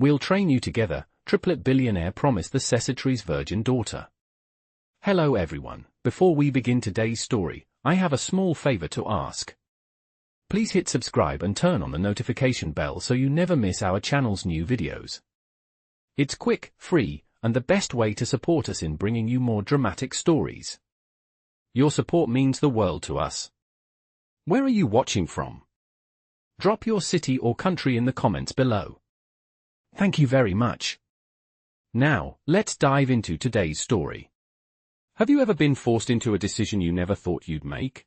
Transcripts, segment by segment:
We'll train you together, Triplet billionaire promised the Secetary's virgin daughter. Hello everyone, before we begin today's story, I have a small favor to ask. Please hit subscribe and turn on the notification bell so you never miss our channel's new videos. It's quick, free, and the best way to support us in bringing you more dramatic stories. Your support means the world to us. Where are you watching from? Drop your city or country in the comments below. Thank you very much. Now, let's dive into today's story. Have you ever been forced into a decision you never thought you'd make?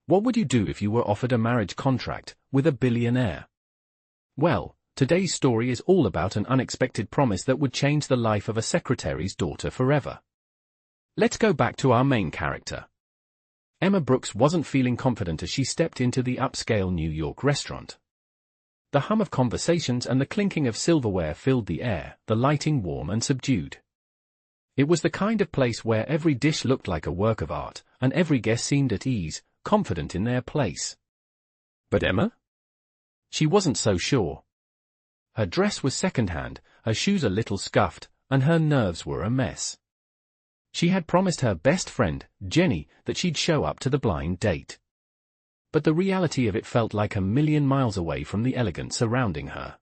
What would you do if you were offered a marriage contract with a billionaire? Well, today's story is all about an unexpected promise that would change the life of a secretary's daughter forever. Let's go back to our main character. Emma Brooks wasn't feeling confident as she stepped into the upscale New York restaurant. The hum of conversations and the clinking of silverware filled the air, the lighting warm and subdued. It was the kind of place where every dish looked like a work of art, and every guest seemed at ease, confident in their place. But Emma? She wasn't so sure. Her dress was second-hand, her shoes a little scuffed, and her nerves were a mess. She had promised her best friend, Jenny, that she'd show up to the blind date. But the reality of it felt like a million miles away from the elegance surrounding her.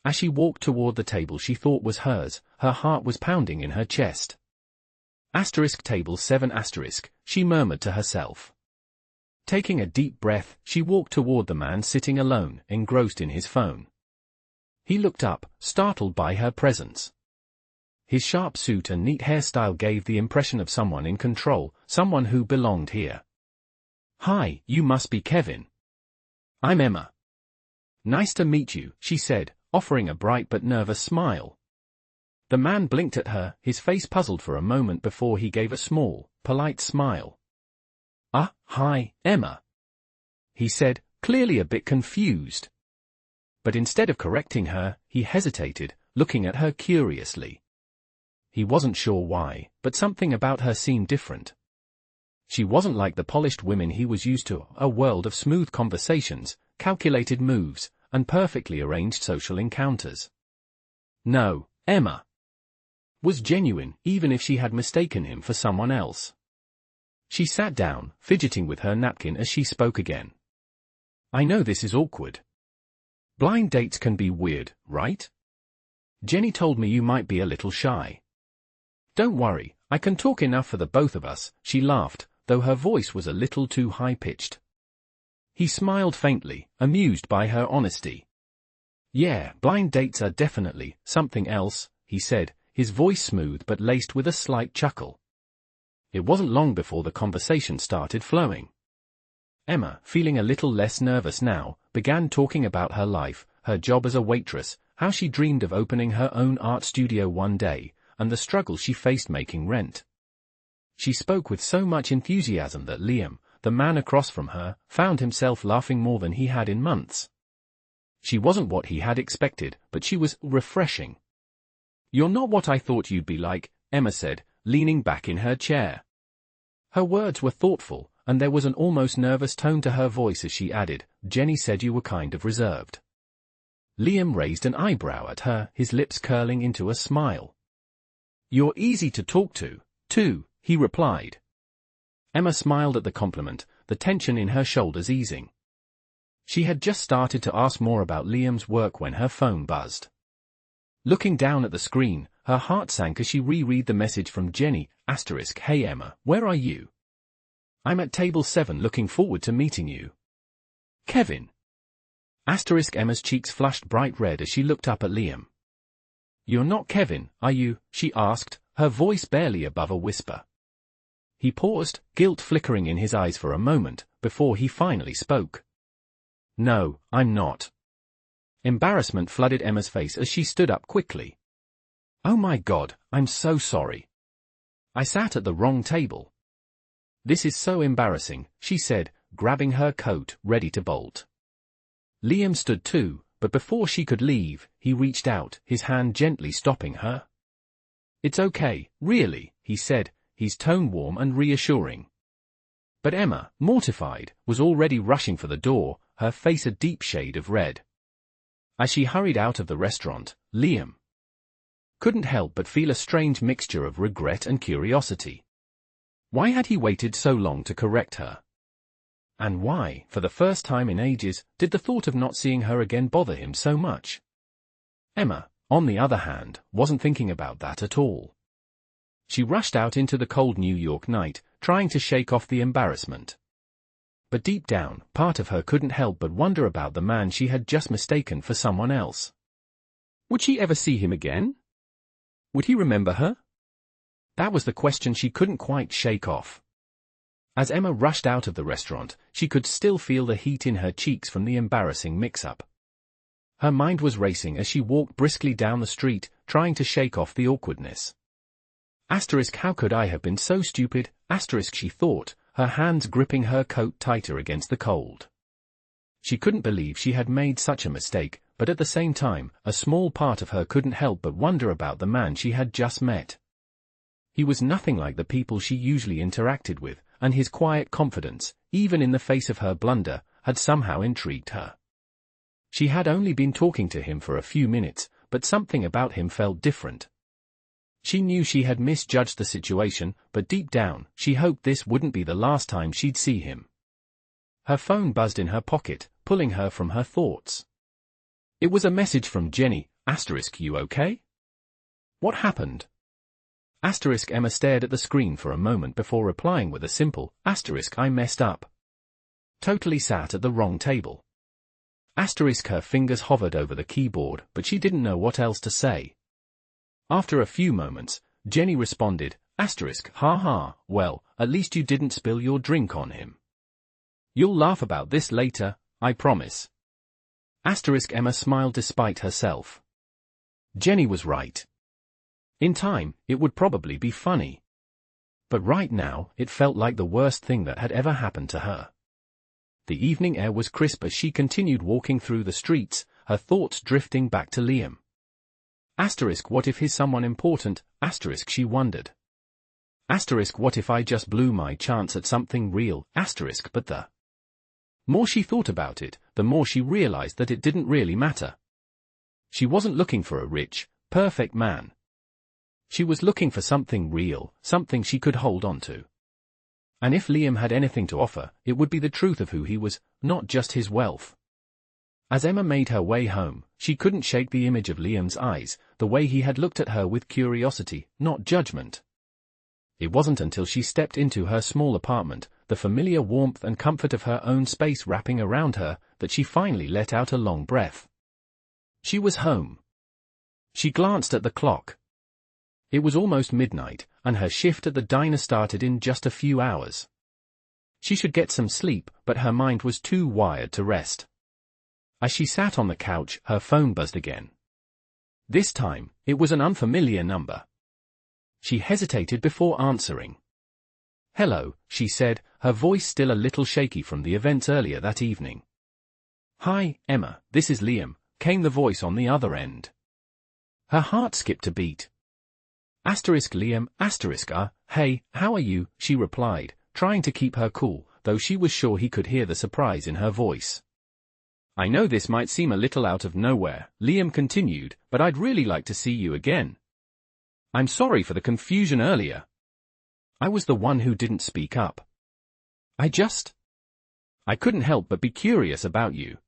As she walked toward the table she thought was hers, her heart was pounding in her chest. Table 7 *, she murmured to herself. Taking a deep breath, she walked toward the man sitting alone, engrossed in his phone. He looked up, startled by her presence. His sharp suit and neat hairstyle gave the impression of someone in control, someone who belonged here. "Hi, you must be Kevin." "I'm Emma." "Nice to meet you," she said, offering a bright but nervous smile. The man blinked at her, his face puzzled for a moment before he gave a small, polite smile. Hi, Emma," he said, clearly a bit confused. But instead of correcting her, he hesitated, looking at her curiously. He wasn't sure why, but something about her seemed different. She wasn't like the polished women he was used to, a world of smooth conversations, calculated moves, and perfectly arranged social encounters. No, Emma was genuine, even if she had mistaken him for someone else. She sat down, fidgeting with her napkin as she spoke again. "I know this is awkward. Blind dates can be weird, right? Jenny told me you might be a little shy." "Don't worry, I can talk enough for the both of us," she laughed, though her voice was a little too high-pitched. He smiled faintly, amused by her honesty. "Yeah, blind dates are definitely something else," he said, his voice smooth but laced with a slight chuckle. It wasn't long before the conversation started flowing. Emma, feeling a little less nervous now, began talking about her life, her job as a waitress, how she dreamed of opening her own art studio one day, and the struggle she faced making rent. She spoke with so much enthusiasm that Liam, the man across from her, found himself laughing more than he had in months. She wasn't what he had expected, but she was refreshing. "You're not what I thought you'd be like," Emma said, leaning back in her chair. Her words were thoughtful, and there was an almost nervous tone to her voice as she added, "Jenny said you were kind of reserved." Liam raised an eyebrow at her, his lips curling into a smile. "You're easy to talk to, too," he replied. Emma smiled at the compliment, the tension in her shoulders easing. She had just started to ask more about Liam's work when her phone buzzed. Looking down at the screen, her heart sank as she reread the message from Jenny, "Hey Emma, where are you? I'm at table 7 looking forward to meeting you. Kevin." Emma's cheeks flushed bright red as she looked up at Liam. "You're not Kevin, are you?" she asked, her voice barely above a whisper. He paused, guilt flickering in his eyes for a moment, before he finally spoke. "No, I'm not." Embarrassment flooded Emma's face as she stood up quickly. "Oh my God, I'm so sorry. I sat at the wrong table. This is so embarrassing," she said, grabbing her coat, ready to bolt. Liam stood too, but before she could leave, he reached out, his hand gently stopping her. "It's okay, really," he said, his tone warm and reassuring. But Emma, mortified, was already rushing for the door, her face a deep shade of red. As she hurried out of the restaurant, Liam couldn't help but feel a strange mixture of regret and curiosity. Why had he waited so long to correct her? And why, for the first time in ages, did the thought of not seeing her again bother him so much? Emma, on the other hand, wasn't thinking about that at all. She rushed out into the cold New York night, trying to shake off the embarrassment. But deep down, part of her couldn't help but wonder about the man she had just mistaken for someone else. Would she ever see him again? Would he remember her? That was the question she couldn't quite shake off. As Emma rushed out of the restaurant, she could still feel the heat in her cheeks from the embarrassing mix-up. Her mind was racing as she walked briskly down the street, trying to shake off the awkwardness. How could I have been so stupid? She thought, her hands gripping her coat tighter against the cold. She couldn't believe she had made such a mistake, but at the same time, a small part of her couldn't help but wonder about the man she had just met. He was nothing like the people she usually interacted with, and his quiet confidence, even in the face of her blunder, had somehow intrigued her. She had only been talking to him for a few minutes, but something about him felt different. She knew she had misjudged the situation, but deep down, she hoped this wouldn't be the last time she'd see him. Her phone buzzed in her pocket, pulling her from her thoughts. It was a message from Jenny. You okay? What happened? Emma stared at the screen for a moment before replying with a simple, I messed up. Totally sat at the wrong table. Her fingers hovered over the keyboard, but she didn't know what else to say. After a few moments, Jenny responded, ha, well, at least you didn't spill your drink on him. You'll laugh about this later, I promise. Emma smiled despite herself. Jenny was right. In time, it would probably be funny. But right now, it felt like the worst thing that had ever happened to her. The evening air was crisp as she continued walking through the streets, her thoughts drifting back to Liam. What if he's someone important? She wondered. What if I just blew my chance at something real? But the more she thought about it, the more she realized that it didn't really matter. She wasn't looking for a rich, perfect man. She was looking for something real, something she could hold on to. And if Liam had anything to offer, it would be the truth of who he was, not just his wealth. As Emma made her way home, she couldn't shake the image of Liam's eyes, the way he had looked at her with curiosity, not judgment. It wasn't until she stepped into her small apartment, the familiar warmth and comfort of her own space wrapping around her, that she finally let out a long breath. She was home. She glanced at the clock. It was almost midnight, and her shift at the diner started in just a few hours. She should get some sleep, but her mind was too wired to rest. As she sat on the couch, her phone buzzed again. This time, it was an unfamiliar number. She hesitated before answering. Hello, she said, her voice still a little shaky from the events earlier that evening. Hi, Emma, this is Liam, came the voice on the other end. Her heart skipped a beat. Liam, hey, how are you, she replied, trying to keep her cool, though she was sure he could hear the surprise in her voice. I know this might seem a little out of nowhere, Liam continued, but I'd really like to see you again. I'm sorry for the confusion earlier. I was the one who didn't speak up. I couldn't help but be curious about you.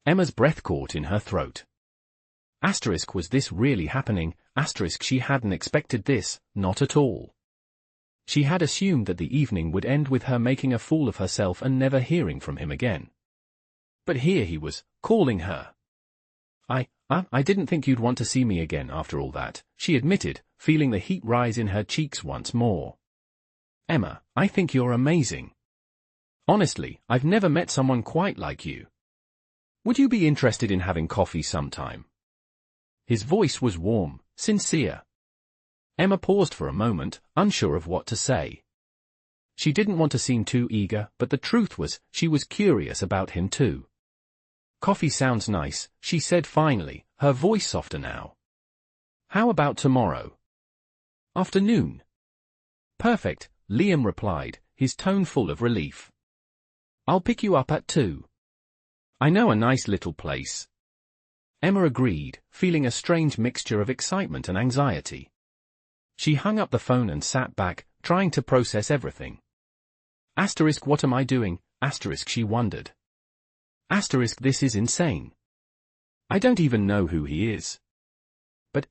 Emma's breath caught in her throat. Was this really happening? She hadn't expected this, not at all. She had assumed that the evening would end with her making a fool of herself and never hearing from him again. But here he was, calling her. I didn't think you'd want to see me again after all that, she admitted, feeling the heat rise in her cheeks once more. Emma, I think you're amazing. Honestly, I've never met someone quite like you. Would you be interested in having coffee sometime? His voice was warm, sincere. Emma paused for a moment, unsure of what to say. She didn't want to seem too eager, but the truth was, she was curious about him too. Coffee sounds nice, she said finally, her voice softer now. How about tomorrow? Afternoon. Perfect, Liam replied, his tone full of relief. I'll pick you up at 2. I know a nice little place. Emma agreed, feeling a strange mixture of excitement and anxiety. She hung up the phone and sat back, trying to process everything. What am I doing? She wondered. This is insane. I don't even know who he is. But,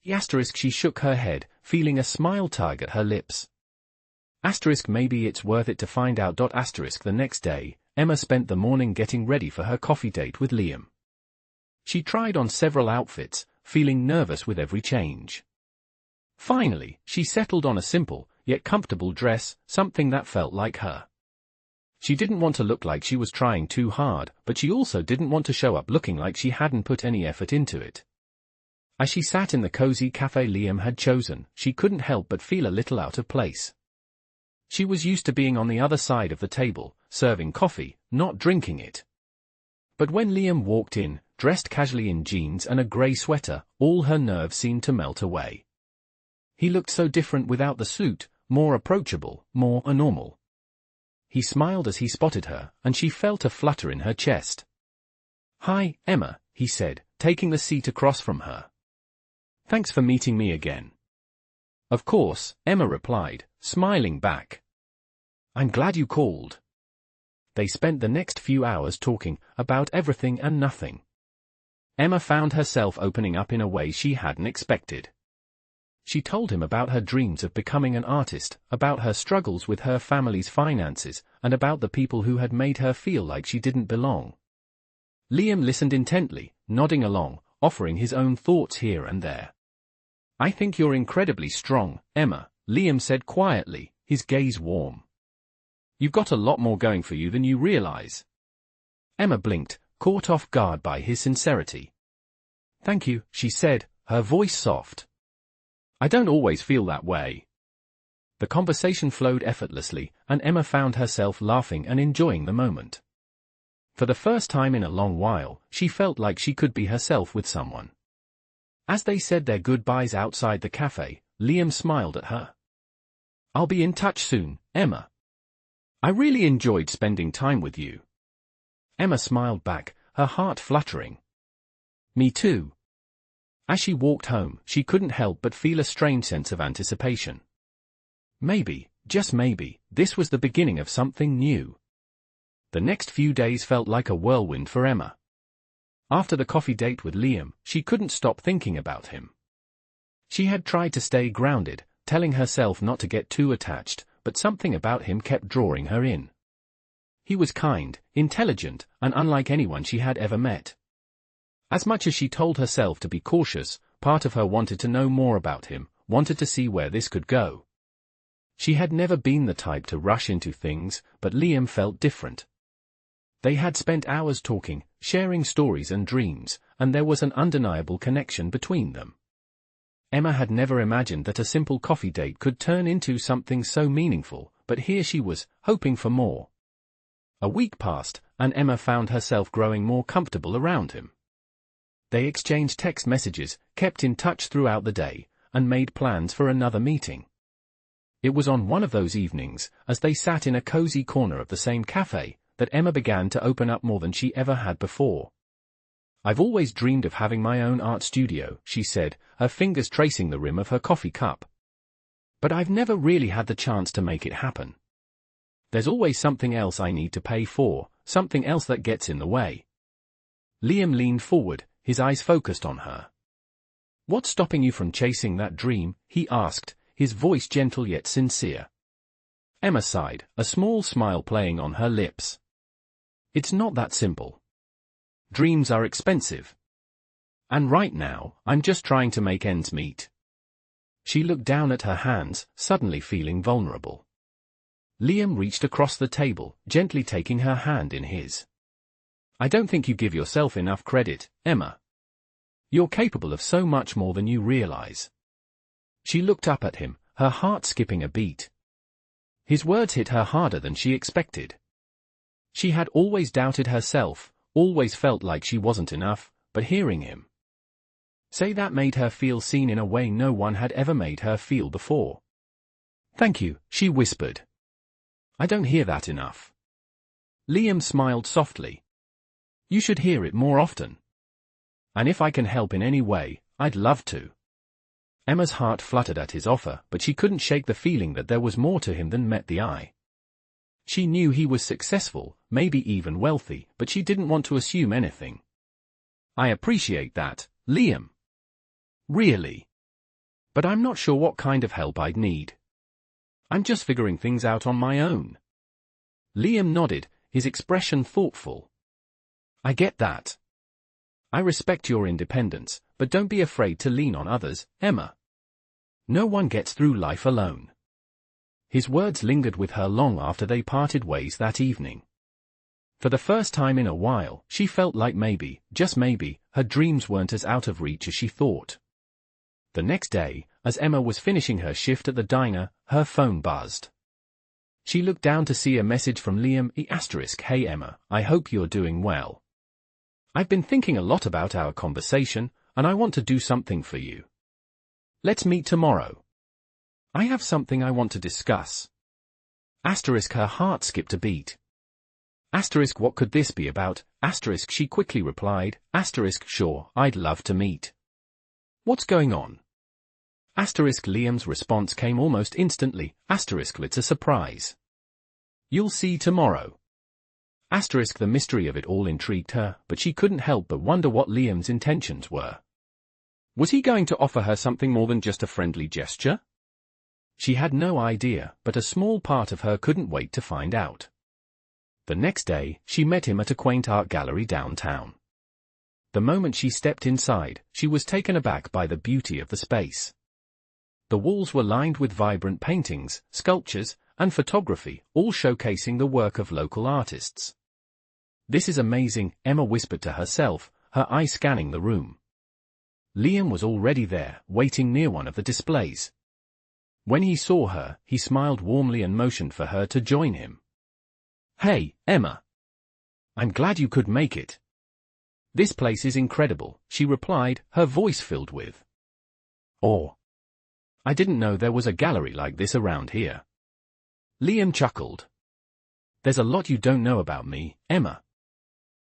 she shook her head, feeling a smile tug at her lips. Maybe it's worth it to find out. The next day, Emma spent the morning getting ready for her coffee date with Liam. She tried on several outfits, feeling nervous with every change. Finally, she settled on a simple, yet comfortable dress, something that felt like her. She didn't want to look like she was trying too hard, but she also didn't want to show up looking like she hadn't put any effort into it. As she sat in the cozy cafe Liam had chosen, she couldn't help but feel a little out of place. She was used to being on the other side of the table, serving coffee, not drinking it. But when Liam walked in, dressed casually in jeans and a grey sweater, all her nerves seemed to melt away. He looked so different without the suit, more approachable, more normal. He smiled as he spotted her, and she felt a flutter in her chest. "Hi, Emma," he said, taking the seat across from her. "Thanks for meeting me again." "Of course," Emma replied, smiling back. "I'm glad you called." They spent the next few hours talking about everything and nothing. Emma found herself opening up in a way she hadn't expected. She told him about her dreams of becoming an artist, about her struggles with her family's finances, and about the people who had made her feel like she didn't belong. Liam listened intently, nodding along, offering his own thoughts here and there. "I think you're incredibly strong, Emma," Liam said quietly, his gaze warm. "You've got a lot more going for you than you realize." Emma blinked, caught off guard by his sincerity. "Thank you," she said, her voice soft. "I don't always feel that way." The conversation flowed effortlessly, and Emma found herself laughing and enjoying the moment. For the first time in a long while, she felt like she could be herself with someone. As they said their goodbyes outside the cafe, Liam smiled at her. "I'll be in touch soon, Emma. I really enjoyed spending time with you." Emma smiled back, her heart fluttering. "Me too." As she walked home, she couldn't help but feel a strange sense of anticipation. Maybe, just maybe, this was the beginning of something new. The next few days felt like a whirlwind for Emma. After the coffee date with Liam, she couldn't stop thinking about him. She had tried to stay grounded, telling herself not to get too attached, but something about him kept drawing her in. He was kind, intelligent, and unlike anyone she had ever met. As much as she told herself to be cautious, part of her wanted to know more about him, wanted to see where this could go. She had never been the type to rush into things, but Liam felt different. They had spent hours talking, sharing stories and dreams, and there was an undeniable connection between them. Emma had never imagined that a simple coffee date could turn into something so meaningful, but here she was, hoping for more. A week passed, and Emma found herself growing more comfortable around him. They exchanged text messages, kept in touch throughout the day, and made plans for another meeting. It was on one of those evenings, as they sat in a cozy corner of the same cafe, that Emma began to open up more than she ever had before. "I've always dreamed of having my own art studio," she said, her fingers tracing the rim of her coffee cup. "But I've never really had the chance to make it happen. There's always something else I need to pay for, something else that gets in the way." Liam leaned forward, his eyes focused on her. "What's stopping you from chasing that dream?" he asked, his voice gentle yet sincere. Emma sighed, a small smile playing on her lips. "It's not that simple. Dreams are expensive. And right now, I'm just trying to make ends meet." She looked down at her hands, suddenly feeling vulnerable. Liam reached across the table, gently taking her hand in his. "I don't think you give yourself enough credit, Emma. You're capable of so much more than you realize." She looked up at him, her heart skipping a beat. His words hit her harder than she expected. She had always doubted herself, always felt like she wasn't enough, but hearing him say that made her feel seen in a way no one had ever made her feel before. "Thank you," she whispered. "I don't hear that enough." Liam smiled softly. "You should hear it more often." And if I can help in any way, I'd love to. Emma's heart fluttered at his offer, but she couldn't shake the feeling that there was more to him than met the eye. She knew he was successful, maybe even wealthy, but she didn't want to assume anything. I appreciate that, Liam. Really. But I'm not sure what kind of help I'd need. I'm just figuring things out on my own. Liam nodded, his expression thoughtful. I get that. I respect your independence, but don't be afraid to lean on others, Emma. No one gets through life alone. His words lingered with her long after they parted ways that evening. For the first time in a while, she felt like maybe, just maybe, her dreams weren't as out of reach as she thought. The next day, as Emma was finishing her shift at the diner, her phone buzzed. She looked down to see a message from Liam. Hey Emma, I hope you're doing well. I've been thinking a lot about our conversation, and I want to do something for you. Let's meet tomorrow. I have something I want to discuss. Her heart skipped a beat. What could this be about? She quickly replied. Sure, I'd love to meet. What's going on? Liam's response came almost instantly. It's a surprise. You'll see tomorrow. The mystery of it all intrigued her, but she couldn't help but wonder what Liam's intentions were. Was he going to offer her something more than just a friendly gesture? She had no idea, but a small part of her couldn't wait to find out. The next day, she met him at a quaint art gallery downtown. The moment she stepped inside, she was taken aback by the beauty of the space. The walls were lined with vibrant paintings, sculptures, and photography, all showcasing the work of local artists. This is amazing, Emma whispered to herself, her eyes scanning the room. Liam was already there, waiting near one of the displays. When he saw her, he smiled warmly and motioned for her to join him. Hey, Emma. I'm glad you could make it. This place is incredible, she replied, her voice filled with awe. I didn't know there was a gallery like this around here. Liam chuckled. There's a lot you don't know about me, Emma.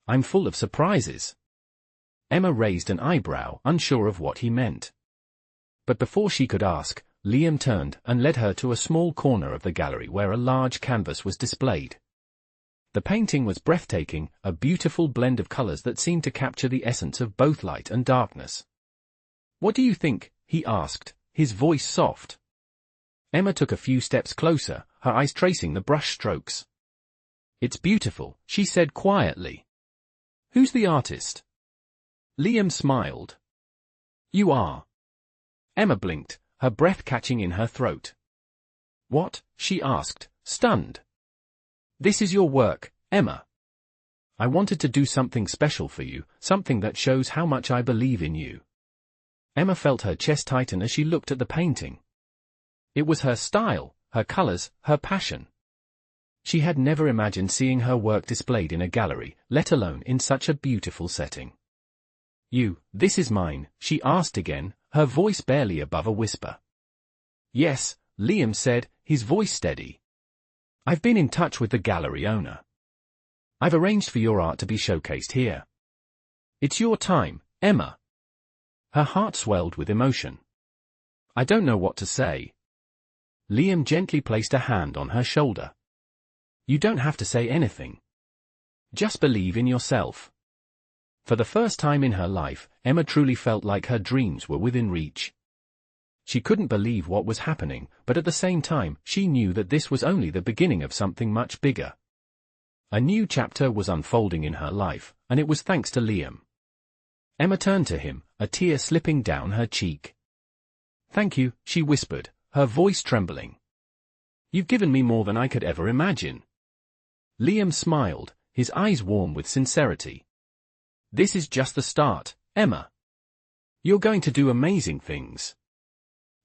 I'm full of surprises. Emma raised an eyebrow, unsure of what he meant. But before she could ask, Liam turned and led her to a small corner of the gallery where a large canvas was displayed. The painting was breathtaking, a beautiful blend of colors that seemed to capture the essence of both light and darkness. What do you think? He asked, his voice soft. Emma took a few steps closer, her eyes tracing the brush strokes. It's beautiful, she said quietly. Who's the artist? Liam smiled. You are. Emma blinked, her breath catching in her throat. What? She asked, stunned. This is your work, Emma. I wanted to do something special for you, something that shows how much I believe in you. Emma felt her chest tighten as she looked at the painting. It was her style, her colors, her passion. She had never imagined seeing her work displayed in a gallery, let alone in such a beautiful setting. This is mine, she asked again, her voice barely above a whisper. Yes, Liam said, his voice steady. I've been in touch with the gallery owner. I've arranged for your art to be showcased here. It's your time, Emma. Her heart swelled with emotion. I don't know what to say. Liam gently placed a hand on her shoulder. You don't have to say anything. Just believe in yourself. For the first time in her life, Emma truly felt like her dreams were within reach. She couldn't believe what was happening, but at the same time, she knew that this was only the beginning of something much bigger. A new chapter was unfolding in her life, and it was thanks to Liam. Emma turned to him, a tear slipping down her cheek. Thank you, she whispered, her voice trembling. You've given me more than I could ever imagine. Liam smiled, his eyes warm with sincerity. This is just the start, Emma. You're going to do amazing things.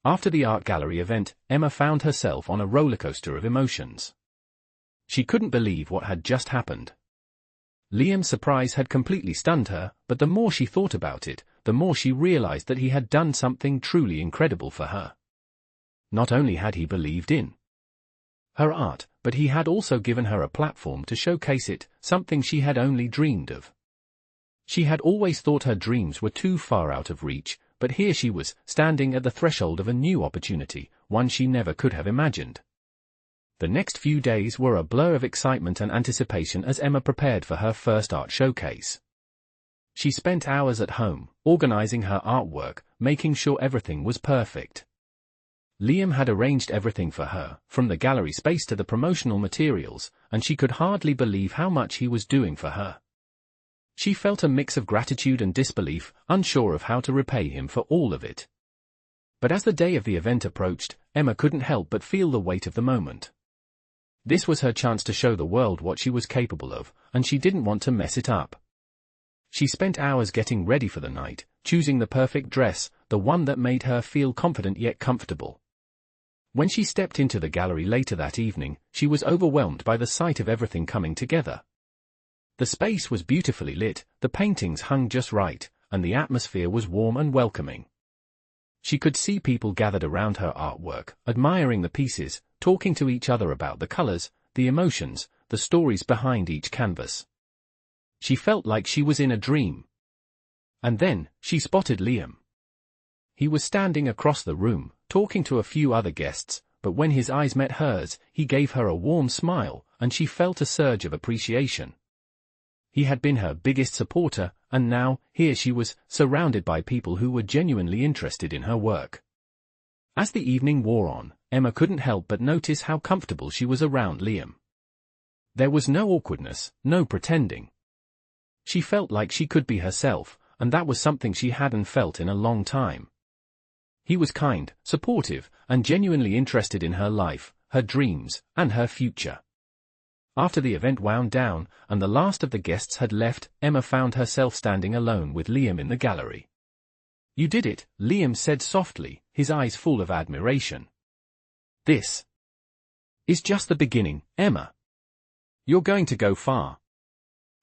After the art gallery event, Emma found herself on a rollercoaster of emotions. She couldn't believe what had just happened. Liam's surprise had completely stunned her, but the more she thought about it, the more she realized that he had done something truly incredible for her. Not only had he believed in her art, but he had also given her a platform to showcase it, something she had only dreamed of. She had always thought her dreams were too far out of reach, but here she was, standing at the threshold of a new opportunity, one she never could have imagined. The next few days were a blur of excitement and anticipation as Emma prepared for her first art showcase. She spent hours at home, organizing her artwork, making sure everything was perfect. Liam had arranged everything for her, from the gallery space to the promotional materials, and she could hardly believe how much he was doing for her. She felt a mix of gratitude and disbelief, unsure of how to repay him for all of it. But as the day of the event approached, Emma couldn't help but feel the weight of the moment. This was her chance to show the world what she was capable of, and she didn't want to mess it up. She spent hours getting ready for the night, choosing the perfect dress, the one that made her feel confident yet comfortable. When she stepped into the gallery later that evening, she was overwhelmed by the sight of everything coming together. The space was beautifully lit, the paintings hung just right, and the atmosphere was warm and welcoming. She could see people gathered around her artwork, admiring the pieces, talking to each other about the colors, the emotions, the stories behind each canvas. She felt like she was in a dream. And then, she spotted Liam. He was standing across the room, talking to a few other guests, but when his eyes met hers, he gave her a warm smile, and she felt a surge of appreciation. He had been her biggest supporter, and now, here she was, surrounded by people who were genuinely interested in her work. As the evening wore on, Emma couldn't help but notice how comfortable she was around Liam. There was no awkwardness, no pretending. She felt like she could be herself, and that was something she hadn't felt in a long time. He was kind, supportive, and genuinely interested in her life, her dreams, and her future. After the event wound down, and the last of the guests had left, Emma found herself standing alone with Liam in the gallery. "You did it," Liam said softly, his eyes full of admiration. "This is just the beginning, Emma. You're going to go far."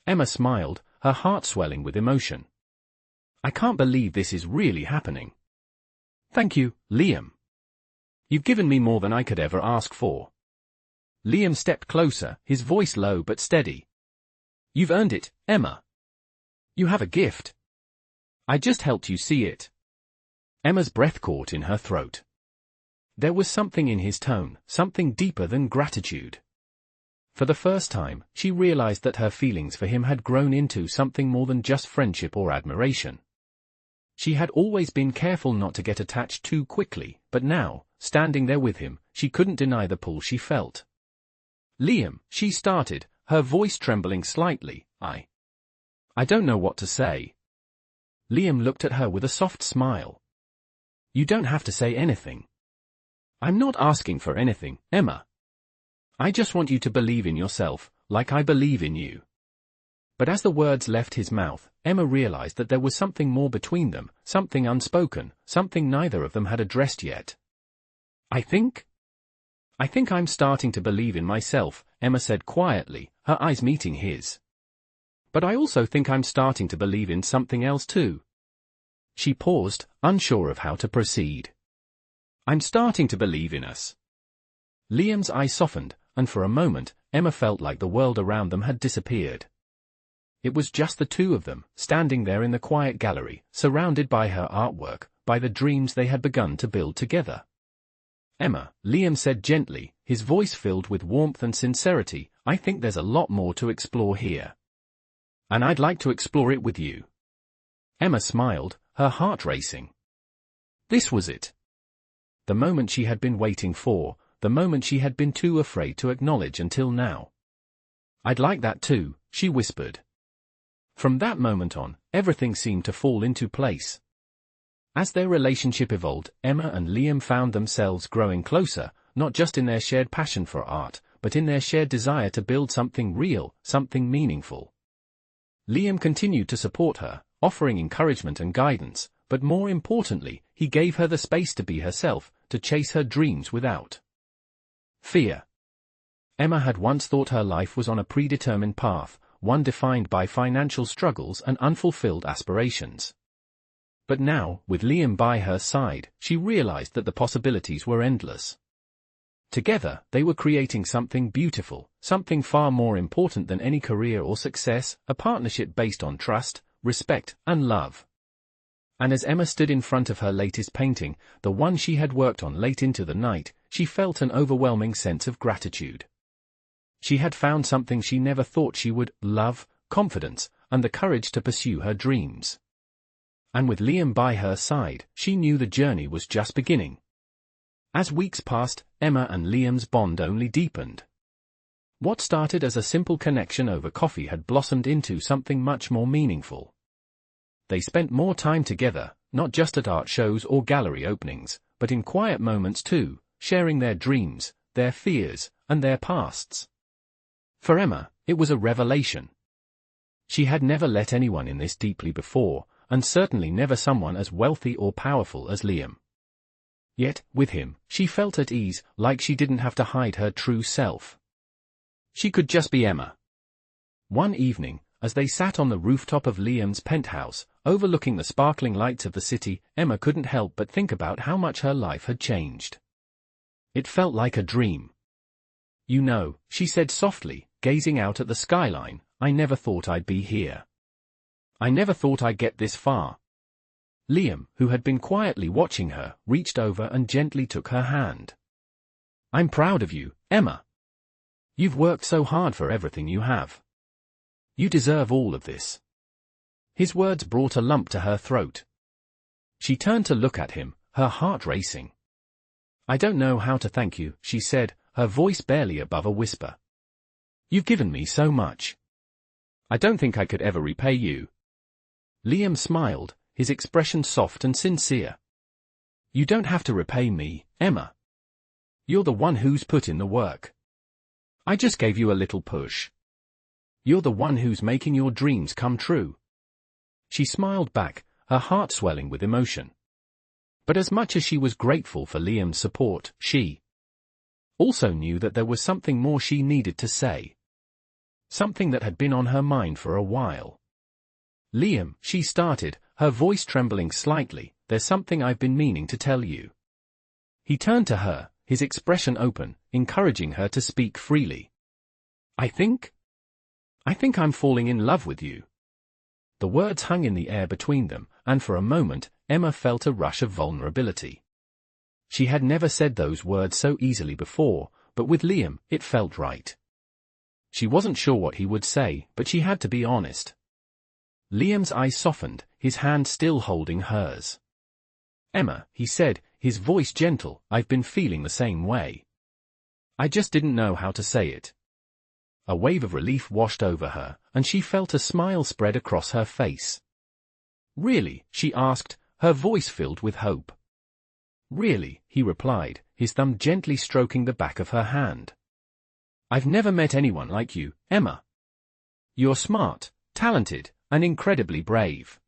Emma smiled, her heart swelling with emotion. "I can't believe this is really happening." "Thank you, Liam. You've given me more than I could ever ask for." Liam stepped closer, his voice low but steady. "You've earned it, Emma. You have a gift. I just helped you see it." Emma's breath caught in her throat. There was something in his tone, something deeper than gratitude. For the first time, she realized that her feelings for him had grown into something more than just friendship or admiration. She had always been careful not to get attached too quickly, but now, standing there with him, she couldn't deny the pull she felt. "Liam," she started, her voice trembling slightly, I don't know what to say." Liam looked at her with a soft smile. "You don't have to say anything. I'm not asking for anything, Emma. I just want you to believe in yourself, like I believe in you." But as the words left his mouth, Emma realized that there was something more between them, something unspoken, something neither of them had addressed yet. I think I'm starting to believe in myself," Emma said quietly, her eyes meeting his. "But I also think I'm starting to believe in something else too." She paused, unsure of how to proceed. "I'm starting to believe in us." Liam's eyes softened, and for a moment, Emma felt like the world around them had disappeared. It was just the two of them, standing there in the quiet gallery, surrounded by her artwork, by the dreams they had begun to build together. "Emma," Liam said gently, his voice filled with warmth and sincerity, "I think there's a lot more to explore here. And I'd like to explore it with you." Emma smiled, her heart racing. This was it. The moment she had been waiting for, the moment she had been too afraid to acknowledge until now. "I'd like that too," she whispered. From that moment on, everything seemed to fall into place. As their relationship evolved, Emma and Liam found themselves growing closer, not just in their shared passion for art, but in their shared desire to build something real, something meaningful. Liam continued to support her, offering encouragement and guidance, but more importantly, he gave her the space to be herself, to chase her dreams without fear. Emma had once thought her life was on a predetermined path, one defined by financial struggles and unfulfilled aspirations. But now, with Liam by her side, she realized that the possibilities were endless. Together, they were creating something beautiful, something far more important than any career or success, a partnership based on trust, respect, and love. And as Emma stood in front of her latest painting, the one she had worked on late into the night, she felt an overwhelming sense of gratitude. She had found something she never thought she would: love, confidence, and the courage to pursue her dreams. And with Liam by her side, she knew the journey was just beginning. As weeks passed, Emma and Liam's bond only deepened. What started as a simple connection over coffee had blossomed into something much more meaningful. They spent more time together, not just at art shows or gallery openings, but in quiet moments too, sharing their dreams, their fears, and their pasts. For Emma, it was a revelation. She had never let anyone in this deeply before, and certainly never someone as wealthy or powerful as Liam. Yet, with him, she felt at ease, like she didn't have to hide her true self. She could just be Emma. One evening, as they sat on the rooftop of Liam's penthouse, overlooking the sparkling lights of the city, Emma couldn't help but think about how much her life had changed. It felt like a dream. "You know," she said softly, gazing out at the skyline, "I never thought I'd be here. I never thought I'd get this far." Liam, who had been quietly watching her, reached over and gently took her hand. "I'm proud of you, Emma. You've worked so hard for everything you have. You deserve all of this." His words brought a lump to her throat. She turned to look at him, her heart racing. "I don't know how to thank you," she said, her voice barely above a whisper. "You've given me so much. I don't think I could ever repay you." Liam smiled, his expression soft and sincere. "You don't have to repay me, Emma. You're the one who's put in the work. I just gave you a little push. You're the one who's making your dreams come true." She smiled back, her heart swelling with emotion. But as much as she was grateful for Liam's support, she also knew that there was something more she needed to say. Something that had been on her mind for a while. "Liam," she started, her voice trembling slightly, "there's something I've been meaning to tell you." He turned to her, his expression open, encouraging her to speak freely. I think I'm falling in love with you." The words hung in the air between them, and for a moment, Emma felt a rush of vulnerability. She had never said those words so easily before, but with Liam, it felt right. She wasn't sure what he would say, but she had to be honest. Liam's eyes softened, his hand still holding hers. "Emma," he said, his voice gentle, "I've been feeling the same way. I just didn't know how to say it." A wave of relief washed over her, and she felt a smile spread across her face. "Really?" she asked, her voice filled with hope. "Really," he replied, his thumb gently stroking the back of her hand. "I've never met anyone like you, Emma. You're smart, talented, and incredibly brave.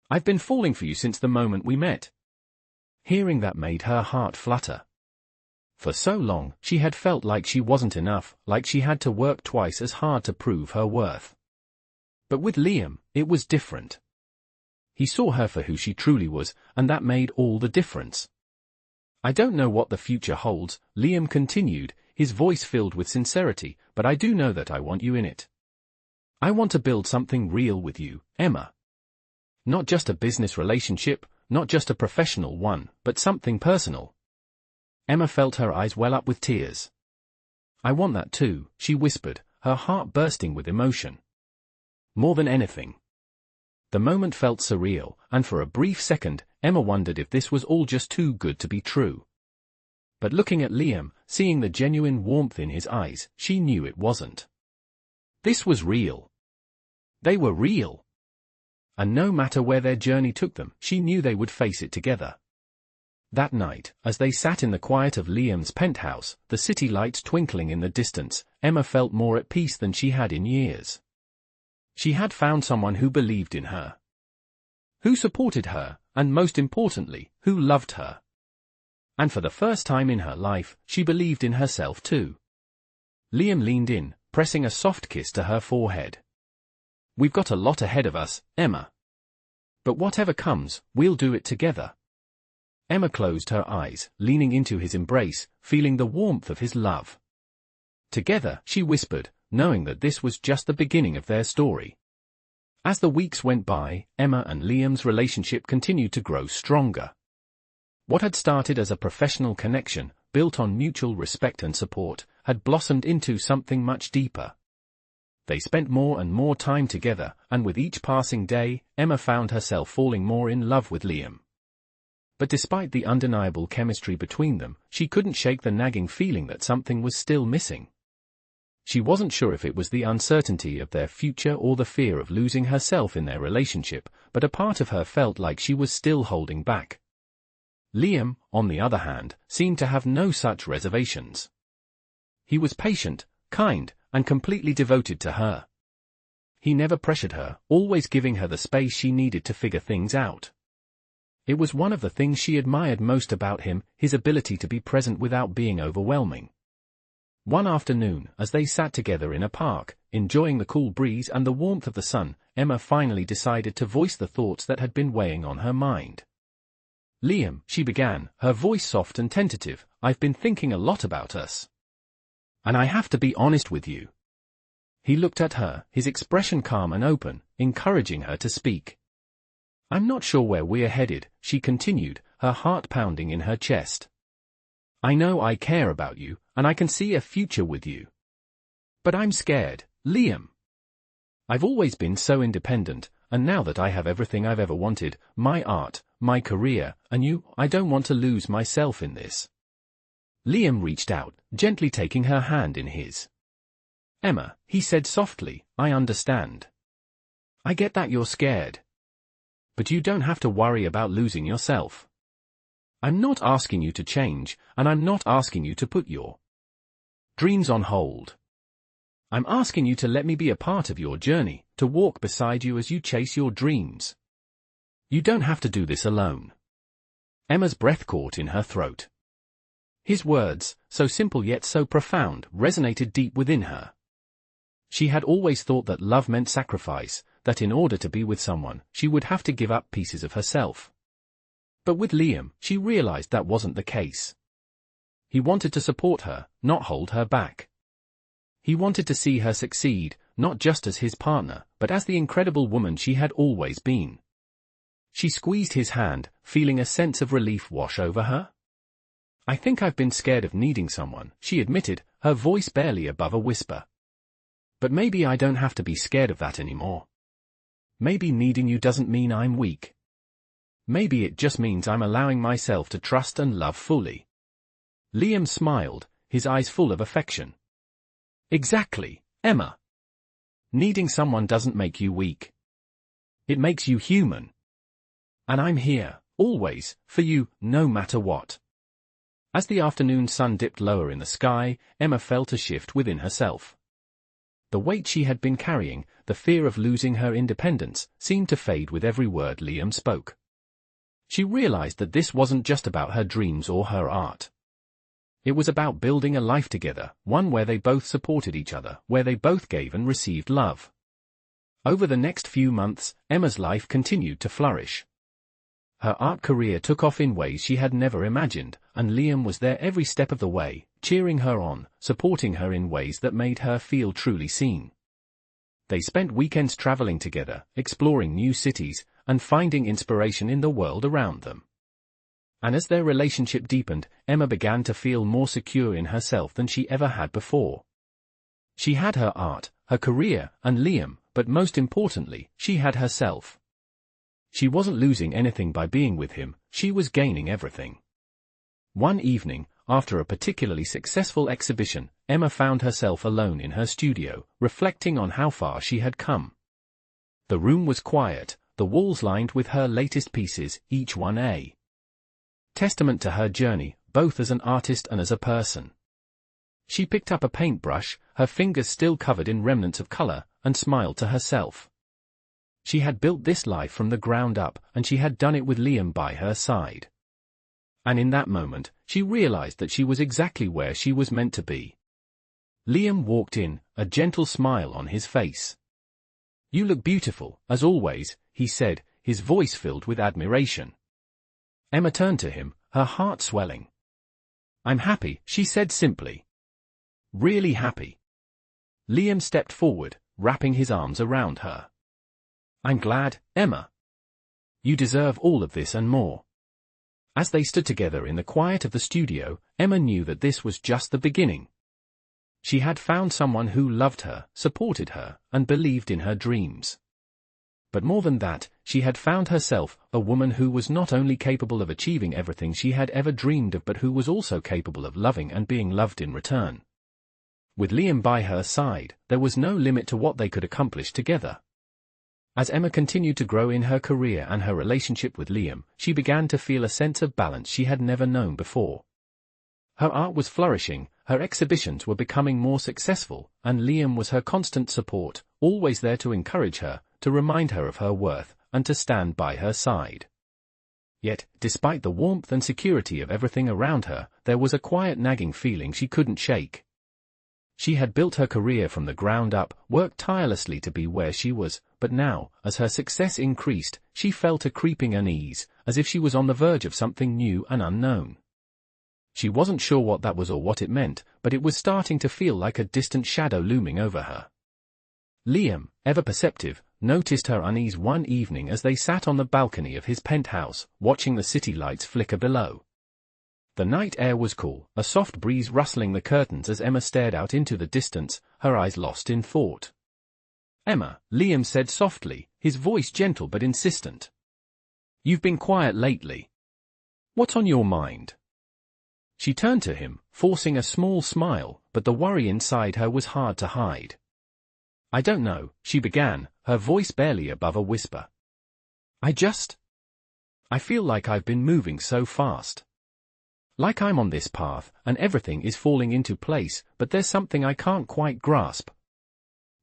I've been falling for you since the moment we met." Hearing that made her heart flutter. For so long, she had felt like she wasn't enough, like she had to work twice as hard to prove her worth. But with Liam, it was different. He saw her for who she truly was, and that made all the difference. "I don't know what the future holds," Liam continued, his voice filled with sincerity, "but I do know that I want you in it. I want to build something real with you, Emma. Not just a business relationship, not just a professional one, but something personal." Emma felt her eyes well up with tears. "I want that too," she whispered, her heart bursting with emotion. More than anything. The moment felt surreal, and for a brief second, Emma wondered if this was all just too good to be true. But looking at Liam, seeing the genuine warmth in his eyes, she knew it wasn't. This was real. They were real. And no matter where their journey took them, she knew they would face it together. That night, as they sat in the quiet of Liam's penthouse, the city lights twinkling in the distance, Emma felt more at peace than she had in years. She had found someone who believed in her. Who supported her, and most importantly, who loved her. And for the first time in her life, she believed in herself too. Liam leaned in, pressing a soft kiss to her forehead. "We've got a lot ahead of us, Emma. But whatever comes, we'll do it together." Emma closed her eyes, leaning into his embrace, feeling the warmth of his love. "Together," she whispered, knowing that this was just the beginning of their story. As the weeks went by, Emma and Liam's relationship continued to grow stronger. What had started as a professional connection, built on mutual respect and support, had blossomed into something much deeper. They spent more and more time together, and with each passing day, Emma found herself falling more in love with Liam. But despite the undeniable chemistry between them, she couldn't shake the nagging feeling that something was still missing. She wasn't sure if it was the uncertainty of their future or the fear of losing herself in their relationship, but a part of her felt like she was still holding back. Liam, on the other hand, seemed to have no such reservations. He was patient, kind, and completely devoted to her. He never pressured her, always giving her the space she needed to figure things out. It was one of the things she admired most about him, his ability to be present without being overwhelming. One afternoon, as they sat together in a park, enjoying the cool breeze and the warmth of the sun, Emma finally decided to voice the thoughts that had been weighing on her mind. "Liam," she began, her voice soft and tentative, "I've been thinking a lot about us. And I have to be honest with you." He looked at her, his expression calm and open, encouraging her to speak. "I'm not sure where we're headed," she continued, her heart pounding in her chest. "I know I care about you, and I can see a future with you. But I'm scared, Liam. I've always been so independent, and now that I have everything I've ever wanted, my art, my career, and you, I don't want to lose myself in this." Liam reached out, gently taking her hand in his. "Emma," he said softly, "I understand. I get that you're scared. But you don't have to worry about losing yourself. I'm not asking you to change, and I'm not asking you to put your dreams on hold. I'm asking you to let me be a part of your journey, to walk beside you as you chase your dreams. You don't have to do this alone." Emma's breath caught in her throat. His words, so simple yet so profound, resonated deep within her. She had always thought that love meant sacrifice, that in order to be with someone, she would have to give up pieces of herself. But with Liam, she realized that wasn't the case. He wanted to support her, not hold her back. He wanted to see her succeed, not just as his partner, but as the incredible woman she had always been. She squeezed his hand, feeling a sense of relief wash over her. "I think I've been scared of needing someone," she admitted, her voice barely above a whisper. "But maybe I don't have to be scared of that anymore. Maybe needing you doesn't mean I'm weak. Maybe it just means I'm allowing myself to trust and love fully." Liam smiled, his eyes full of affection. "Exactly, Emma. Needing someone doesn't make you weak. It makes you human. And I'm here, always, for you, no matter what." As the afternoon sun dipped lower in the sky, Emma felt a shift within herself. The weight she had been carrying, the fear of losing her independence, seemed to fade with every word Liam spoke. She realized that this wasn't just about her dreams or her art. It was about building a life together, one where they both supported each other, where they both gave and received love. Over the next few months, Emma's life continued to flourish. Her art career took off in ways she had never imagined, and Liam was there every step of the way, cheering her on, supporting her in ways that made her feel truly seen. They spent weekends traveling together, exploring new cities, and finding inspiration in the world around them. And as their relationship deepened, Emma began to feel more secure in herself than she ever had before. She had her art, her career, and Liam, but most importantly, she had herself. She wasn't losing anything by being with him, she was gaining everything. One evening, after a particularly successful exhibition, Emma found herself alone in her studio, reflecting on how far she had come. The room was quiet, the walls lined with her latest pieces, each one a testament to her journey, both as an artist and as a person. She picked up a paintbrush, her fingers still covered in remnants of color, and smiled to herself. She had built this life from the ground up, and she had done it with Liam by her side. And in that moment, she realized that she was exactly where she was meant to be. Liam walked in, a gentle smile on his face. "You look beautiful, as always," he said, his voice filled with admiration. Emma turned to him, her heart swelling. "I'm happy," she said simply. "Really happy." Liam stepped forward, wrapping his arms around her. I'm glad, Emma. You deserve all of this and more. As they stood together in the quiet of the studio, Emma knew that this was just the beginning. She had found someone who loved her, supported her, and believed in her dreams. But more than that, she had found herself, a woman who was not only capable of achieving everything she had ever dreamed of but who was also capable of loving and being loved in return. With Liam by her side, there was no limit to what they could accomplish together. As Emma continued to grow in her career and her relationship with Liam, she began to feel a sense of balance she had never known before. Her art was flourishing, her exhibitions were becoming more successful, and Liam was her constant support, always there to encourage her, to remind her of her worth, and to stand by her side. Yet, despite the warmth and security of everything around her, there was a quiet nagging feeling she couldn't shake. She had built her career from the ground up, worked tirelessly to be where she was, but now, as her success increased, she felt a creeping unease, as if she was on the verge of something new and unknown. She wasn't sure what that was or what it meant, but it was starting to feel like a distant shadow looming over her. Liam, ever perceptive, noticed her unease one evening as they sat on the balcony of his penthouse, watching the city lights flicker below. The night air was cool, a soft breeze rustling the curtains as Emma stared out into the distance, her eyes lost in thought. "Emma," Liam said softly, his voice gentle but insistent. "You've been quiet lately. What's on your mind?" She turned to him, forcing a small smile, but the worry inside her was hard to hide. "I don't know," she began, her voice barely above a whisper. I feel like I've been moving so fast. Like I'm on this path, and everything is falling into place, but there's something I can't quite grasp."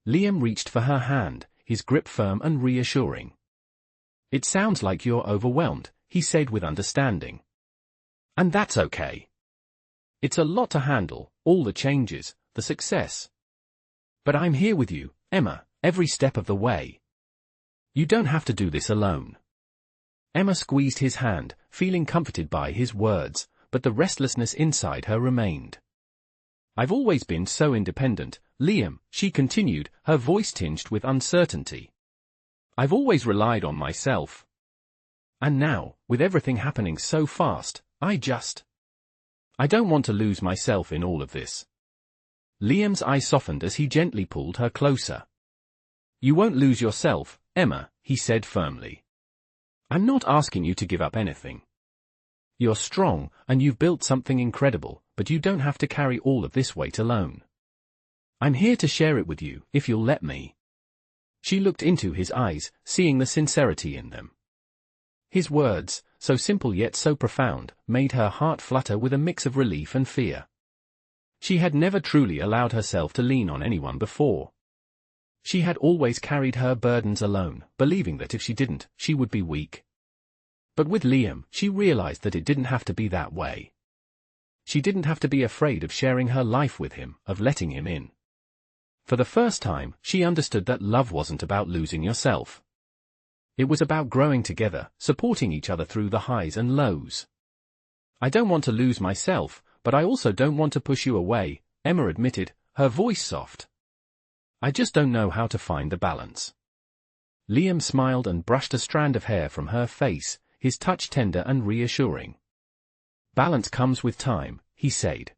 Liam reached for her hand, his grip firm and reassuring. "It sounds like you're overwhelmed," he said with understanding. "And that's okay. It's a lot to handle, all the changes, the success. But I'm here with you, Emma, every step of the way. You don't have to do this alone." Emma squeezed his hand, feeling comforted by his words, but the restlessness inside her remained. "I've always been so independent, Liam," she continued, her voice tinged with uncertainty. "I've always relied on myself. And now, with everything happening so fast, I don't want to lose myself in all of this." Liam's eyes softened as he gently pulled her closer. "You won't lose yourself, Emma," he said firmly. "I'm not asking you to give up anything. You're strong, and you've built something incredible, but you don't have to carry all of this weight alone. I'm here to share it with you, if you'll let me." She looked into his eyes, seeing the sincerity in them. His words, so simple yet so profound, made her heart flutter with a mix of relief and fear. She had never truly allowed herself to lean on anyone before. She had always carried her burdens alone, believing that if she didn't, she would be weak. But with Liam, she realized that it didn't have to be that way. She didn't have to be afraid of sharing her life with him, of letting him in. For the first time, she understood that love wasn't about losing yourself. It was about growing together, supporting each other through the highs and lows. "I don't want to lose myself, but I also don't want to push you away," Emma admitted, her voice soft. "I just don't know how to find the balance." Liam smiled and brushed a strand of hair from her face, his touch tender and reassuring. "Balance comes with time," he said.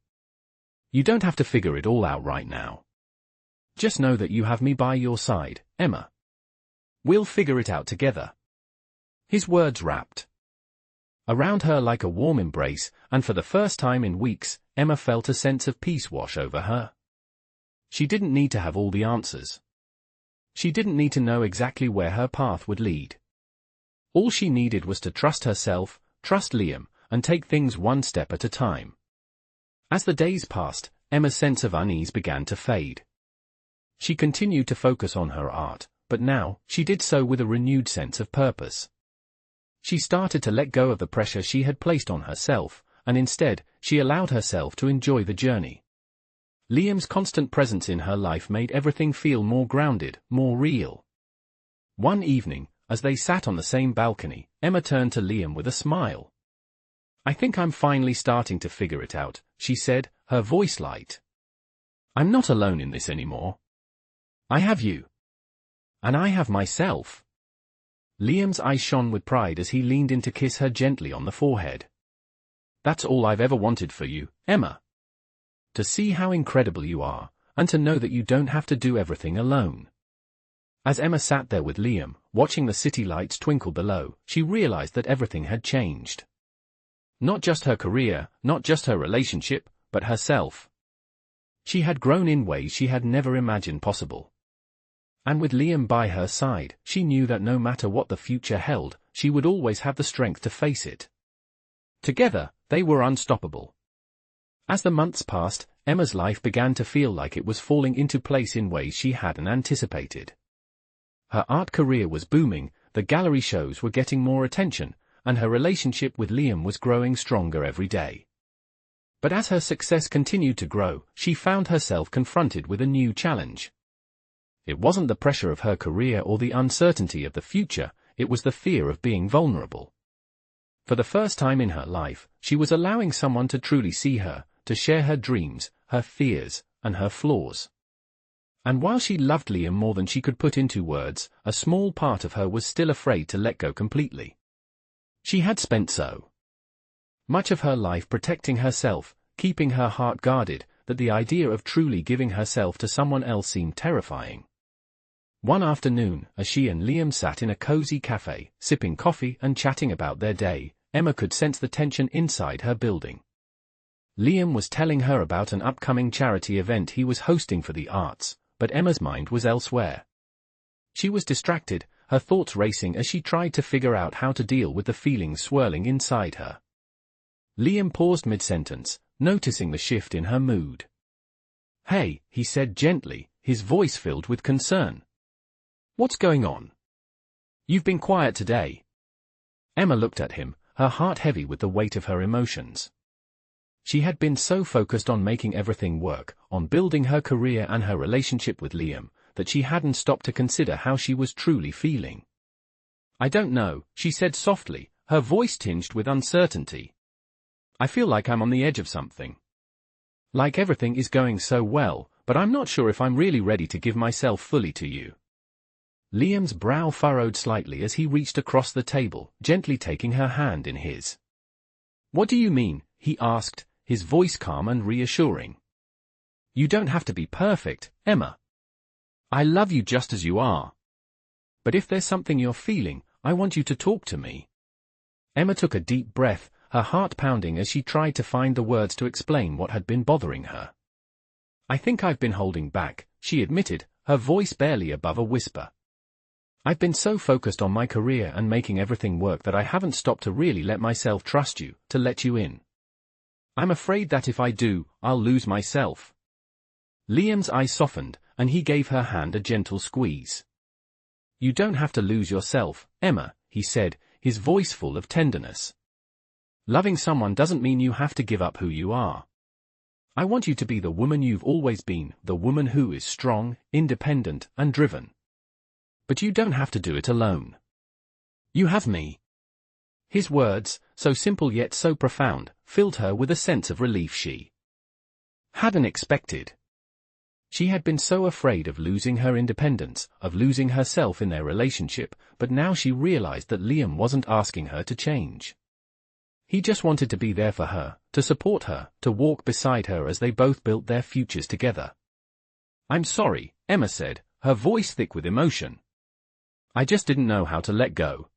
"You don't have to figure it all out right now. Just know that you have me by your side, Emma. We'll figure it out together." His words wrapped around her like a warm embrace, and for the first time in weeks, Emma felt a sense of peace wash over her. She didn't need to have all the answers. She didn't need to know exactly where her path would lead. All she needed was to trust herself, trust Liam, and take things one step at a time. As the days passed, Emma's sense of unease began to fade. She continued to focus on her art, but now, she did so with a renewed sense of purpose. She started to let go of the pressure she had placed on herself, and instead, she allowed herself to enjoy the journey. Liam's constant presence in her life made everything feel more grounded, more real. One evening, as they sat on the same balcony, Emma turned to Liam with a smile. "I think I'm finally starting to figure it out," she said, her voice light. "I'm not alone in this anymore. I have you. And I have myself." Liam's eyes shone with pride as he leaned in to kiss her gently on the forehead. "That's all I've ever wanted for you, Emma. To see how incredible you are, and to know that you don't have to do everything alone." As Emma sat there with Liam, watching the city lights twinkle below, she realized that everything had changed. Not just her career, not just her relationship, but herself. She had grown in ways she had never imagined possible. And with Liam by her side, she knew that no matter what the future held, she would always have the strength to face it. Together, they were unstoppable. As the months passed, Emma's life began to feel like it was falling into place in ways she hadn't anticipated. Her art career was booming, the gallery shows were getting more attention, and her relationship with Liam was growing stronger every day. But as her success continued to grow, she found herself confronted with a new challenge. It wasn't the pressure of her career or the uncertainty of the future, it was the fear of being vulnerable. For the first time in her life, she was allowing someone to truly see her, to share her dreams, her fears, and her flaws. And while she loved Liam more than she could put into words, a small part of her was still afraid to let go completely. She had spent so much of her life protecting herself, keeping her heart guarded, that the idea of truly giving herself to someone else seemed terrifying. One afternoon, as she and Liam sat in a cozy cafe, sipping coffee and chatting about their day, Emma could sense the tension inside her building. Liam was telling her about an upcoming charity event he was hosting for the arts, but Emma's mind was elsewhere. She was distracted, her thoughts racing as she tried to figure out how to deal with the feelings swirling inside her. Liam paused mid-sentence, noticing the shift in her mood. "Hey," he said gently, his voice filled with concern. "What's going on? You've been quiet today." Emma looked at him, her heart heavy with the weight of her emotions. She had been so focused on making everything work, on building her career and her relationship with Liam, that she hadn't stopped to consider how she was truly feeling. "I don't know," she said softly, her voice tinged with uncertainty. "I feel like I'm on the edge of something. Like everything is going so well, but I'm not sure if I'm really ready to give myself fully to you." Liam's brow furrowed slightly as he reached across the table, gently taking her hand in his. "What do you mean?" he asked, his voice calm and reassuring. "You don't have to be perfect, Emma. I love you just as you are. But if there's something you're feeling, I want you to talk to me." Emma took a deep breath, her heart pounding as she tried to find the words to explain what had been bothering her. "I think I've been holding back," she admitted, her voice barely above a whisper. "I've been so focused on my career and making everything work that I haven't stopped to really let myself trust you, to let you in. I'm afraid that if I do, I'll lose myself." Liam's eyes softened, and he gave her hand a gentle squeeze. "You don't have to lose yourself, Emma," he said, his voice full of tenderness. "Loving someone doesn't mean you have to give up who you are. I want you to be the woman you've always been, the woman who is strong, independent, and driven. But you don't have to do it alone. You have me." His words, so simple yet so profound, filled her with a sense of relief she hadn't expected. She had been so afraid of losing her independence, of losing herself in their relationship, but now she realized that Liam wasn't asking her to change. He just wanted to be there for her, to support her, to walk beside her as they both built their futures together. "I'm sorry," Emma said, her voice thick with emotion. "I just didn't know how to let go.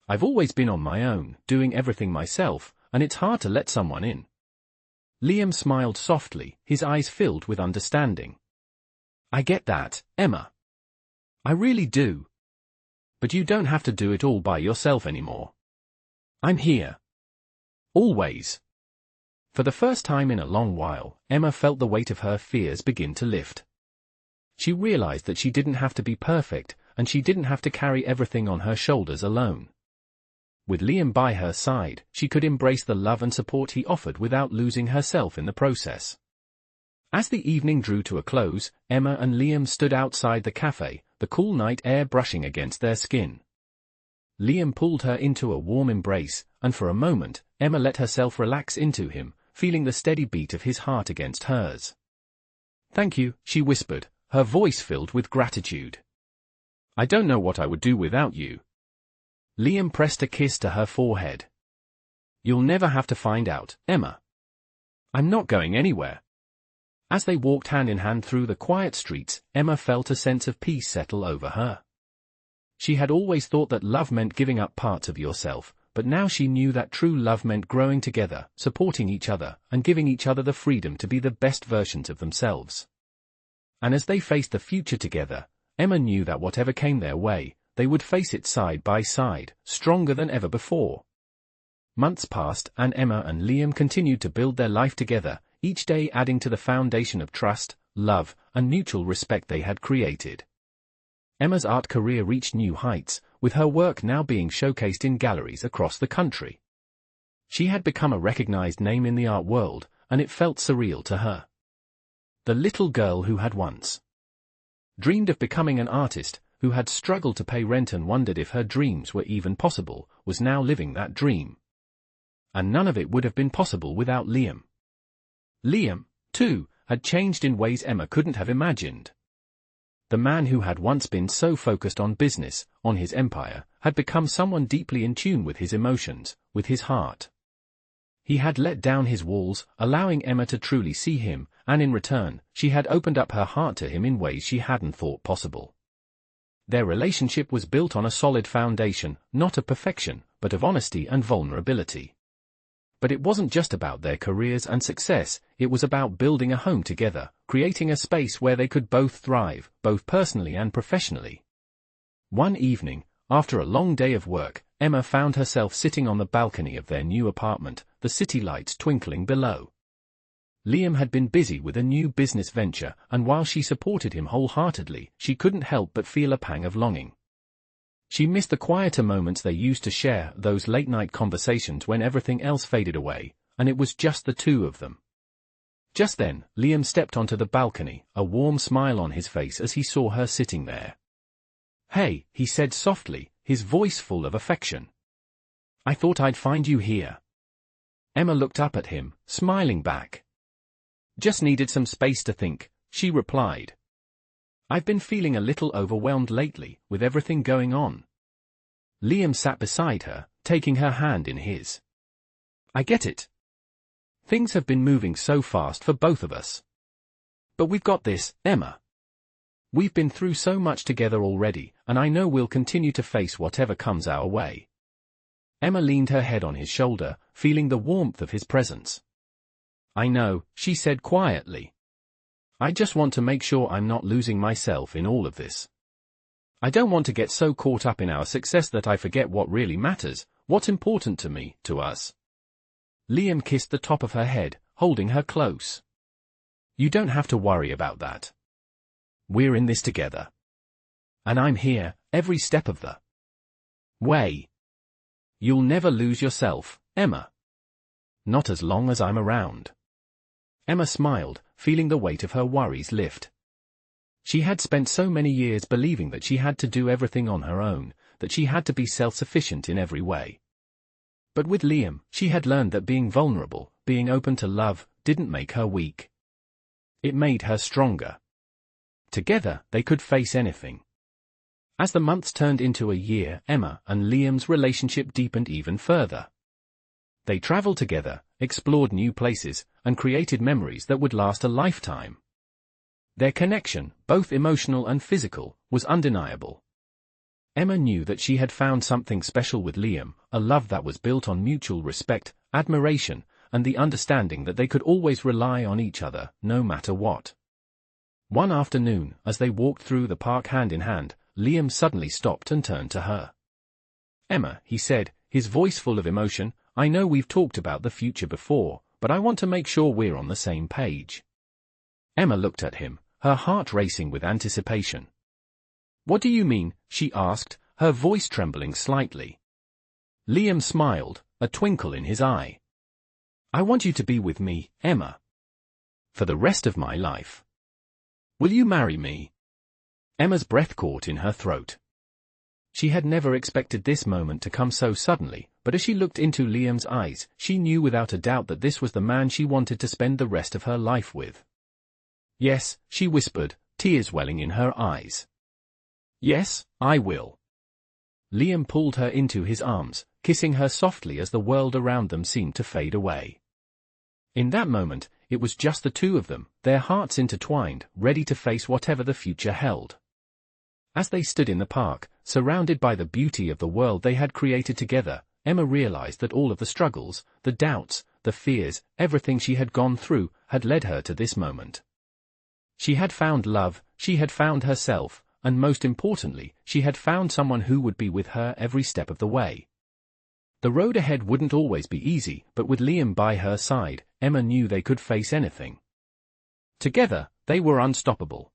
I've always been on my own, doing everything myself, and it's hard to let someone in." Liam smiled softly, his eyes filled with understanding. "I get that, Emma. I really do. But you don't have to do it all by yourself anymore. I'm here. Always." For the first time in a long while, Emma felt the weight of her fears begin to lift. She realized that she didn't have to be perfect, and she didn't have to carry everything on her shoulders alone. With Liam by her side, she could embrace the love and support he offered without losing herself in the process. As the evening drew to a close, Emma and Liam stood outside the cafe, the cool night air brushing against their skin. Liam pulled her into a warm embrace, and for a moment, Emma let herself relax into him, feeling the steady beat of his heart against hers. "Thank you," she whispered, her voice filled with gratitude. "I don't know what I would do without you." Liam pressed a kiss to her forehead. "You'll never have to find out, Emma. I'm not going anywhere." As they walked hand in hand through the quiet streets, Emma felt a sense of peace settle over her. She had always thought that love meant giving up parts of yourself, but now she knew that true love meant growing together, supporting each other, and giving each other the freedom to be the best versions of themselves. And as they faced the future together, Emma knew that whatever came their way, they would face it side by side, stronger than ever before. Months passed, and Emma and Liam continued to build their life together, each day adding to the foundation of trust, love, and mutual respect they had created. Emma's art career reached new heights, with her work now being showcased in galleries across the country. She had become a recognized name in the art world, and it felt surreal to her. The little girl who had once dreamed of becoming an artist, who had struggled to pay rent and wondered if her dreams were even possible, was now living that dream. And none of it would have been possible without Liam. Liam, too, had changed in ways Emma couldn't have imagined. The man who had once been so focused on business, on his empire, had become someone deeply in tune with his emotions, with his heart. He had let down his walls, allowing Emma to truly see him, and in return, she had opened up her heart to him in ways she hadn't thought possible. Their relationship was built on a solid foundation, not of perfection, but of honesty and vulnerability. But it wasn't just about their careers and success, it was about building a home together, creating a space where they could both thrive, both personally and professionally. One evening, after a long day of work, Emma found herself sitting on the balcony of their new apartment, the city lights twinkling below. Liam had been busy with a new business venture, and while she supported him wholeheartedly, she couldn't help but feel a pang of longing. She missed the quieter moments they used to share, those late-night conversations when everything else faded away, and it was just the two of them. Just then, Liam stepped onto the balcony, a warm smile on his face as he saw her sitting there. "Hey," he said softly, his voice full of affection. "I thought I'd find you here." Emma looked up at him, smiling back. "Just needed some space to think," she replied. "I've been feeling a little overwhelmed lately, with everything going on." Liam sat beside her, taking her hand in his. "I get it. Things have been moving so fast for both of us. But we've got this, Emma. We've been through so much together already, and I know we'll continue to face whatever comes our way." Emma leaned her head on his shoulder, feeling the warmth of his presence. "I know," she said quietly. "I just want to make sure I'm not losing myself in all of this. I don't want to get so caught up in our success that I forget what really matters, what's important to me, to us." Liam kissed the top of her head, holding her close. "You don't have to worry about that. We're in this together. And I'm here, every step of the way. You'll never lose yourself, Emma. Not as long as I'm around." Emma smiled, feeling the weight of her worries lift. She had spent so many years believing that she had to do everything on her own, that she had to be self-sufficient in every way. But with Liam, she had learned that being vulnerable, being open to love, didn't make her weak. It made her stronger. Together, they could face anything. As the months turned into a year, Emma and Liam's relationship deepened even further. They traveled together, explored new places, and created memories that would last a lifetime. Their connection, both emotional and physical, was undeniable. Emma knew that she had found something special with Liam, a love that was built on mutual respect, admiration, and the understanding that they could always rely on each other, no matter what. One afternoon, as they walked through the park hand in hand, Liam suddenly stopped and turned to her. "Emma," he said, his voice full of emotion, "I know we've talked about the future before, but I want to make sure we're on the same page." Emma looked at him, her heart racing with anticipation. "What do you mean?" she asked, her voice trembling slightly. Liam smiled, a twinkle in his eye. "I want you to be with me, Emma. For the rest of my life. Will you marry me?" Emma's breath caught in her throat. She had never expected this moment to come so suddenly, but as she looked into Liam's eyes, she knew without a doubt that this was the man she wanted to spend the rest of her life with. "Yes," she whispered, tears welling in her eyes. "Yes, I will." Liam pulled her into his arms, kissing her softly as the world around them seemed to fade away. In that moment, it was just the two of them, their hearts intertwined, ready to face whatever the future held. As they stood in the park, surrounded by the beauty of the world they had created together, Emma realized that all of the struggles, the doubts, the fears, everything she had gone through, had led her to this moment. She had found love, she had found herself, and most importantly, she had found someone who would be with her every step of the way. The road ahead wouldn't always be easy, but with Liam by her side, Emma knew they could face anything. Together, they were unstoppable.